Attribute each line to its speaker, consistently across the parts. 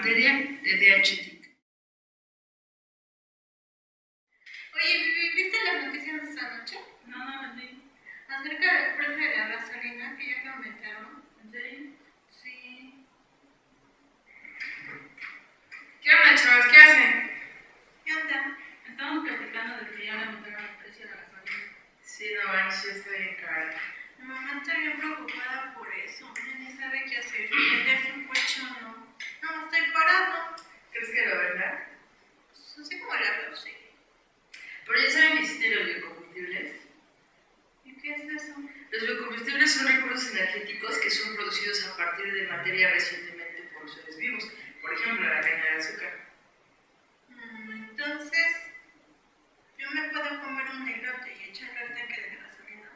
Speaker 1: materia de DHT.
Speaker 2: Oye, Vivi, ¿viste las noticias de esta noche?
Speaker 1: No, no me entendí.
Speaker 2: Acerca del precio de la gasolina, que ya que aumentaron.
Speaker 1: ¿En serio?
Speaker 2: Sí.
Speaker 1: ¿Qué onda, chavos? ¿Qué hacen?
Speaker 2: ¿Qué onda?
Speaker 1: Estamos platicando de que ya le aumentaron el precio de la gasolina. Sí, no manches, yo estoy en cara.
Speaker 2: Mi mamá está bien preocupada por eso. Ya ni sabe qué hacer. Si vender su coche o no. No, estoy parado.
Speaker 1: ¿Crees que lo verdad?
Speaker 2: Pues así como la veo, sí.
Speaker 1: Pero ya saben que existen los biocombustibles.
Speaker 2: ¿Y qué es eso?
Speaker 1: Los biocombustibles son recursos energéticos que son producidos a partir de materia recientemente por seres vivos. Por ejemplo, la caña de azúcar.
Speaker 2: Entonces, yo me puedo comer un elote y echarle al tanque de gasolina.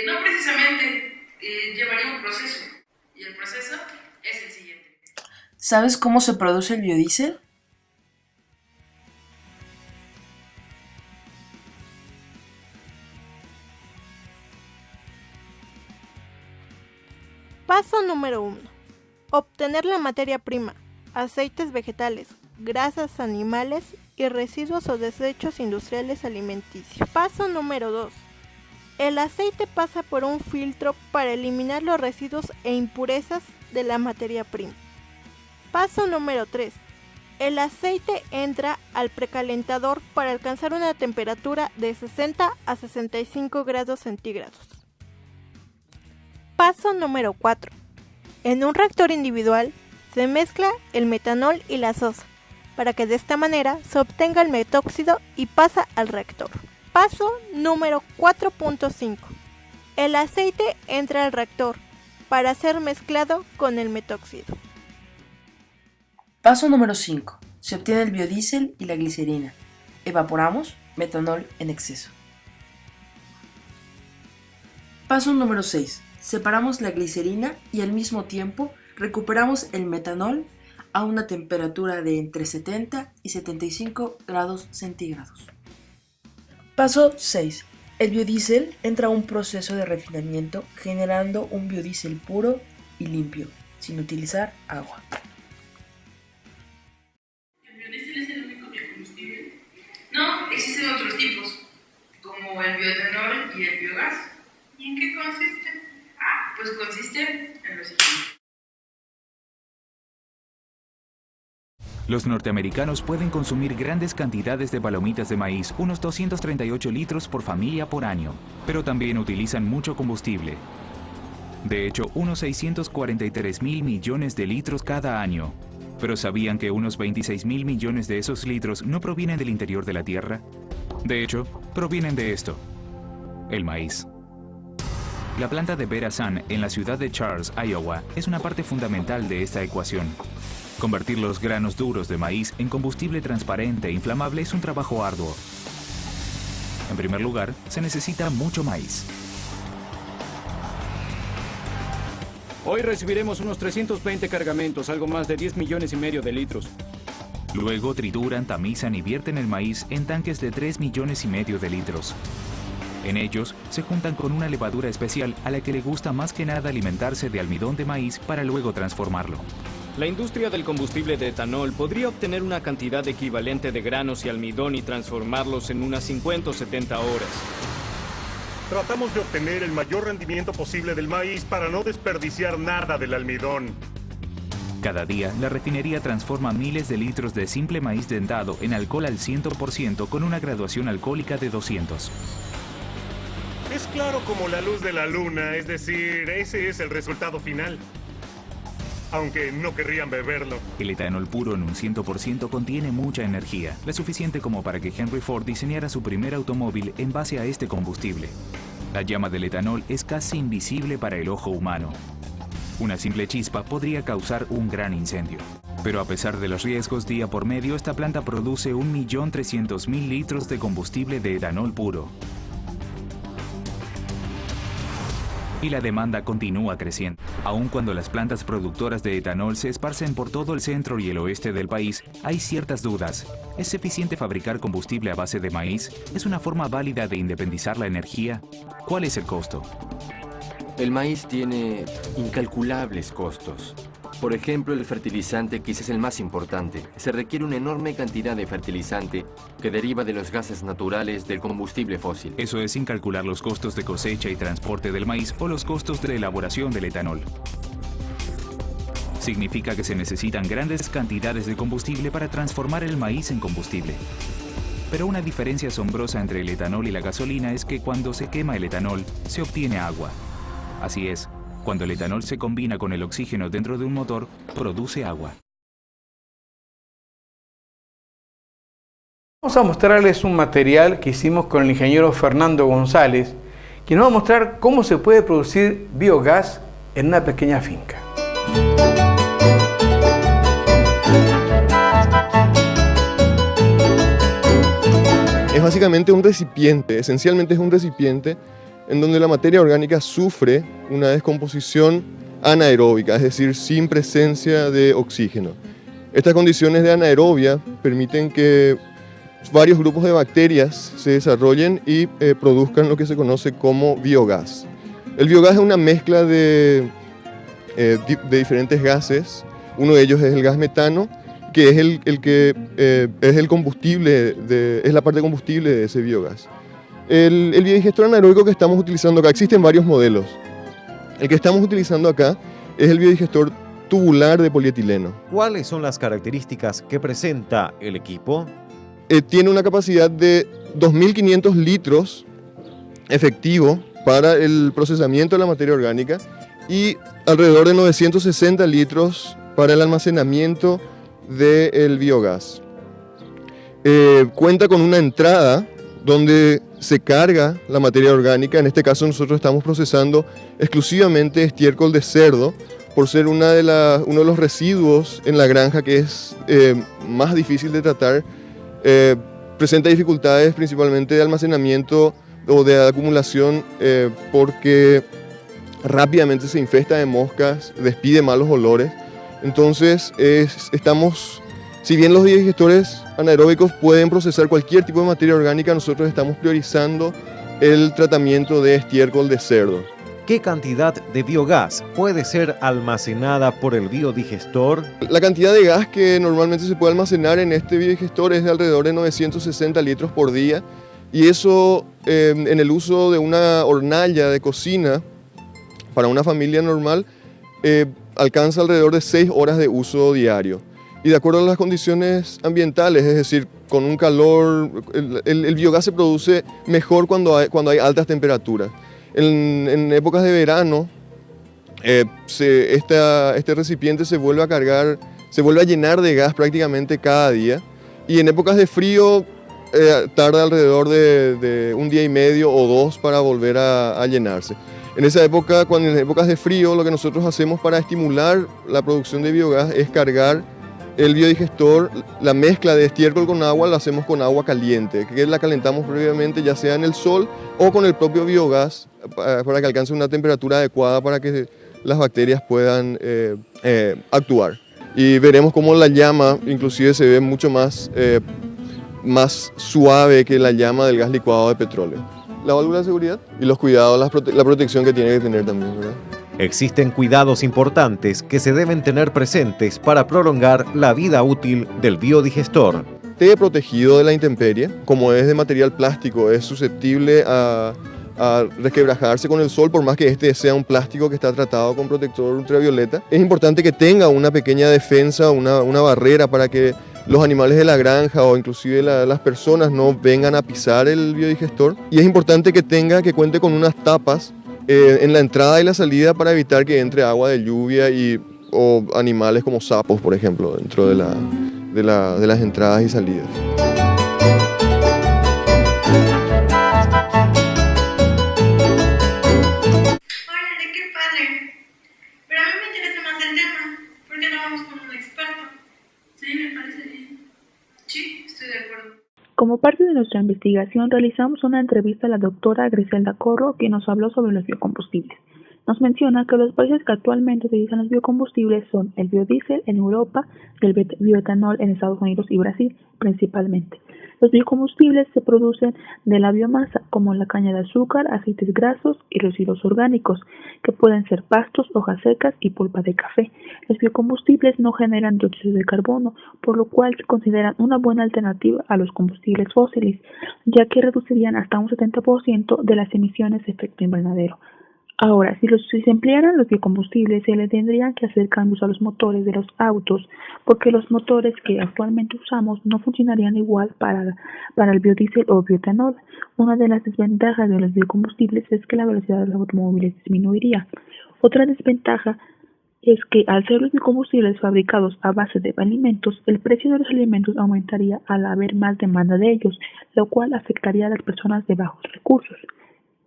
Speaker 1: No precisamente, llevaría un proceso. Y el proceso es el siguiente.
Speaker 3: ¿Sabes cómo se produce el biodiesel?
Speaker 4: Paso número 1. Obtener la materia prima, aceites vegetales, grasas animales y residuos o desechos industriales alimenticios. Paso número 2. El aceite pasa por un filtro para eliminar los residuos e impurezas de la materia prima. Paso número 3. El aceite entra al precalentador para alcanzar una temperatura de 60 a 65 grados centígrados. Paso número 4. En un reactor individual se mezcla el metanol y la sosa para que de esta manera se obtenga el metóxido y pasa al reactor. Paso número 4.5. El aceite entra al reactor para ser mezclado con el metóxido.
Speaker 3: Paso número 5. Se obtiene el biodiesel y la glicerina. Evaporamos metanol en exceso. Paso número 6. Separamos la glicerina y al mismo tiempo recuperamos el metanol a una temperatura de entre 70 y 75 grados centígrados. Paso 6. El biodiesel entra a un proceso de refinamiento generando un biodiesel puro y limpio, sin utilizar agua.
Speaker 1: ¿El biodiesel es el único biocombustible? No, existen otros tipos, como el bioetanol y el biogás.
Speaker 2: ¿Y en qué consiste?
Speaker 1: Pues consiste en lo siguiente.
Speaker 5: Los norteamericanos pueden consumir grandes cantidades de palomitas de maíz, unos 238 litros por familia por año, pero también utilizan mucho combustible. De hecho, unos 643.000 millones de litros cada año. ¿Pero sabían que unos 26.000 millones de esos litros no provienen del interior de la Tierra? De hecho, provienen de esto: el maíz. La planta de Vera Sun en la ciudad de Charles, Iowa, es una parte fundamental de esta ecuación. Convertir los granos duros de maíz en combustible transparente e inflamable es un trabajo arduo. En primer lugar, se necesita mucho maíz.
Speaker 6: Hoy recibiremos unos 320 cargamentos, algo más de 10 millones y medio de litros.
Speaker 5: Luego trituran, tamizan y vierten el maíz en tanques de 3 millones y medio de litros. En ellos se juntan con una levadura especial a la que le gusta más que nada alimentarse de almidón de maíz para luego transformarlo.
Speaker 6: La industria del combustible de etanol podría obtener una cantidad equivalente de granos y almidón y transformarlos en unas 50 o 70 horas.
Speaker 7: Tratamos de obtener el mayor rendimiento posible del maíz para no desperdiciar nada del almidón.
Speaker 5: Cada día, la refinería transforma miles de litros de simple maíz dentado en alcohol al 100% con una graduación alcohólica de 200.
Speaker 7: Es claro como la luz de la luna, es decir, ese es el resultado final. Aunque no querrían beberlo.
Speaker 5: El etanol puro en un 100% contiene mucha energía, la suficiente como para que Henry Ford diseñara su primer automóvil en base a este combustible. La llama del etanol es casi invisible para el ojo humano. Una simple chispa podría causar un gran incendio. Pero a pesar de los riesgos día por medio, esta planta produce 1.300.000 litros de combustible de etanol puro. Y la demanda continúa creciendo. Aun cuando las plantas productoras de etanol se esparcen por todo el centro y el oeste del país, hay ciertas dudas. ¿Es eficiente fabricar combustible a base de maíz? ¿Es una forma válida de independizar la energía? ¿Cuál es el costo?
Speaker 8: El maíz tiene incalculables costos. Por ejemplo, el fertilizante, quizás es el más importante. Se requiere una enorme cantidad de fertilizante que deriva de los gases naturales del combustible fósil.
Speaker 5: Eso es sin calcular los costos de cosecha y transporte del maíz o los costos de elaboración del etanol. Significa que se necesitan grandes cantidades de combustible para transformar el maíz en combustible. Pero una diferencia asombrosa entre el etanol y la gasolina es que cuando se quema el etanol, se obtiene agua. Así es, cuando el etanol se combina con el oxígeno dentro de un motor, produce agua.
Speaker 9: Vamos a mostrarles un material que hicimos con el ingeniero Fernando González, que nos va a mostrar cómo se puede producir biogás en una pequeña finca.
Speaker 10: Es básicamente un recipiente, esencialmente es un recipiente en donde la materia orgánica sufre una descomposición anaeróbica, es decir, sin presencia de oxígeno. Estas condiciones de anaerobia permiten que varios grupos de bacterias se desarrollen y produzcan lo que se conoce como biogás. El biogás es una mezcla de diferentes gases. Uno de ellos es el gas metano, que es es el combustible, es la parte combustible de ese biogás. El biodigestor anaeróbico que estamos utilizando acá, existen varios modelos. El que estamos utilizando acá es el biodigestor tubular de polietileno.
Speaker 11: ¿Cuáles son las características que presenta el equipo?
Speaker 10: Tiene una capacidad de 2.500 litros efectivo para el procesamiento de la materia orgánica y alrededor de 960 litros para el almacenamiento del biogás. Cuenta con una entrada donde se carga la materia orgánica. En este caso nosotros estamos procesando exclusivamente estiércol de cerdo por ser uno de los residuos en la granja que es más difícil de tratar. Presenta dificultades principalmente de almacenamiento o de acumulación porque rápidamente se infesta de moscas, despide malos olores. Entonces si bien los biodigestores anaeróbicos pueden procesar cualquier tipo de materia orgánica, nosotros estamos priorizando el tratamiento de estiércol de cerdo.
Speaker 11: ¿Qué cantidad de biogás puede ser almacenada por el biodigestor?
Speaker 10: La cantidad de gas que normalmente se puede almacenar en este biodigestor es de alrededor de 960 litros por día, y eso en el uso de una hornalla de cocina para una familia normal alcanza alrededor de 6 horas de uso diario. Y de acuerdo a las condiciones ambientales, es decir, con un calor, el biogás se produce mejor cuando hay altas temperaturas. En épocas de verano, este recipiente se vuelve a cargar, se vuelve a llenar de gas prácticamente cada día. Y en épocas de frío tarda alrededor de un día y medio o 2 para volver a llenarse. En esa época, en épocas de frío, lo que nosotros hacemos para estimular la producción de biogás es cargar el biodigestor, la mezcla de estiércol con agua la hacemos con agua caliente, que la calentamos previamente ya sea en el sol o con el propio biogás para que alcance una temperatura adecuada para que las bacterias puedan actuar. Y veremos cómo la llama inclusive se ve mucho más suave que la llama del gas licuado de petróleo. La válvula de seguridad y los cuidados, la protección que tiene que tener también, ¿verdad?
Speaker 11: Existen cuidados importantes que se deben tener presentes para prolongar la vida útil del biodigestor.
Speaker 10: Esté protegido de la intemperie, como es de material plástico, es susceptible a resquebrajarse con el sol, por más que este sea un plástico que está tratado con protector ultravioleta. Es importante que tenga una pequeña defensa, una barrera para que los animales de la granja o inclusive las personas no vengan a pisar el biodigestor. Y es importante que cuente con unas tapas en la entrada y la salida para evitar que entre agua de lluvia o animales como sapos, por ejemplo, dentro de las entradas y salidas.
Speaker 2: Órale, qué padre. Pero a mí me interesa más el tema. ¿Por qué no vamos con un experto? Sí, me parece bien.
Speaker 1: Sí, estoy de acuerdo.
Speaker 12: Como parte de nuestra investigación, realizamos una entrevista a la doctora Griselda Corro, quien nos habló sobre los biocombustibles. Nos menciona que los países que actualmente utilizan los biocombustibles son el biodiesel en Europa y el bioetanol en Estados Unidos y Brasil principalmente. Los biocombustibles se producen de la biomasa, como la caña de azúcar, aceites grasos y residuos orgánicos, que pueden ser pastos, hojas secas y pulpa de café. Los biocombustibles no generan dióxido de carbono, por lo cual se consideran una buena alternativa a los combustibles fósiles, ya que reducirían hasta un 70% de las emisiones de efecto invernadero. Ahora, si se emplearan los biocombustibles, se le tendrían que hacer cambios a los motores de los autos, porque los motores que actualmente usamos no funcionarían igual para el biodiesel o bioetanol. Una de las desventajas de los biocombustibles es que la velocidad de los automóviles disminuiría. Otra desventaja es que al ser los biocombustibles fabricados a base de alimentos, el precio de los alimentos aumentaría al haber más demanda de ellos, lo cual afectaría a las personas de bajos recursos.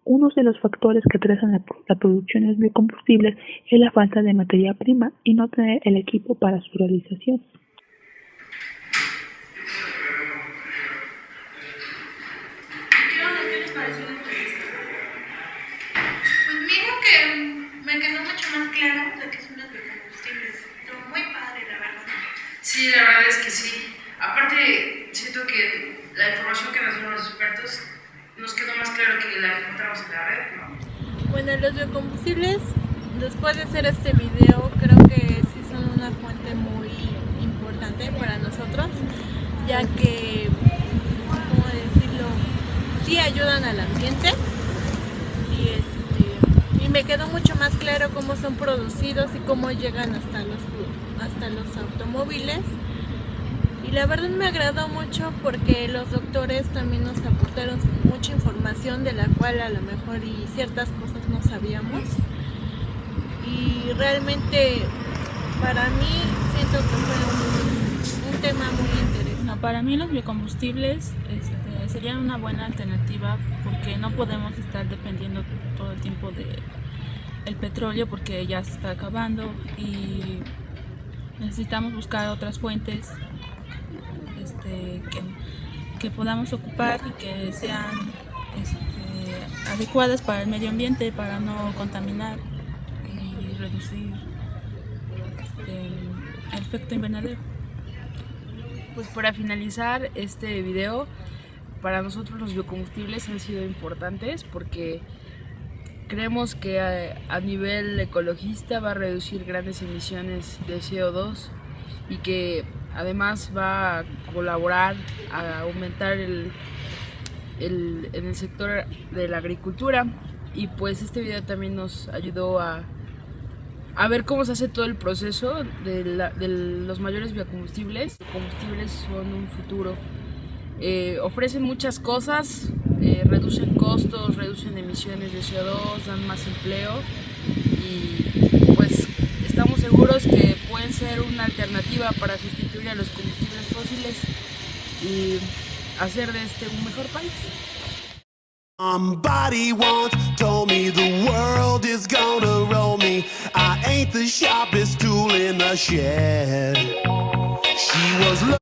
Speaker 12: Uno de los factores que atrasan la producción de los biocombustibles es la falta de materia prima y no tener el equipo para su realización.
Speaker 2: ¿Qué les pareció la entrevista? Pues mira que me quedó mucho más claro de qué son los biocombustibles. Estuvo muy padre, la verdad.
Speaker 1: Sí, la verdad es que sí. Aparte, siento que la información que nos dieron los expertos nos quedó más claro que la que encontramos en la red, ¿no?
Speaker 4: Bueno, los biocombustibles, después de hacer este video, creo que sí son una fuente muy importante para nosotros, ya que, ¿cómo decirlo? Sí ayudan al ambiente y me quedó mucho más claro cómo son producidos y cómo llegan hasta los automóviles. Y la verdad me agradó mucho porque los doctores también nos aportaron mucha información de la cual a lo mejor y ciertas cosas no sabíamos. Y realmente para mí siento que fue un tema muy interesante.
Speaker 13: Para mí los biocombustibles serían una buena alternativa porque no podemos estar dependiendo todo el tiempo del petróleo porque ya se está acabando y necesitamos buscar otras fuentes que podamos ocupar y que sean adecuadas para el medio ambiente, para no contaminar y reducir el efecto invernadero.
Speaker 3: Pues para finalizar este video, para nosotros los biocombustibles han sido importantes porque creemos que a nivel ecologista va a reducir grandes emisiones de CO2 y que además va a colaborar a aumentar en el sector de la agricultura. Y pues este video también nos ayudó a ver cómo se hace todo el proceso de los mayores biocombustibles. Los combustibles son un futuro. Ofrecen muchas cosas, reducen costos, reducen emisiones de CO2, dan más empleo y pues estamos seguros que pueden ser una alternativa para sustituir a los combustibles fósiles y hacer de este un mejor país.
Speaker 14: Somebody once told me the world is gonna roll me. I ain't the sharpest tool in the shed. She was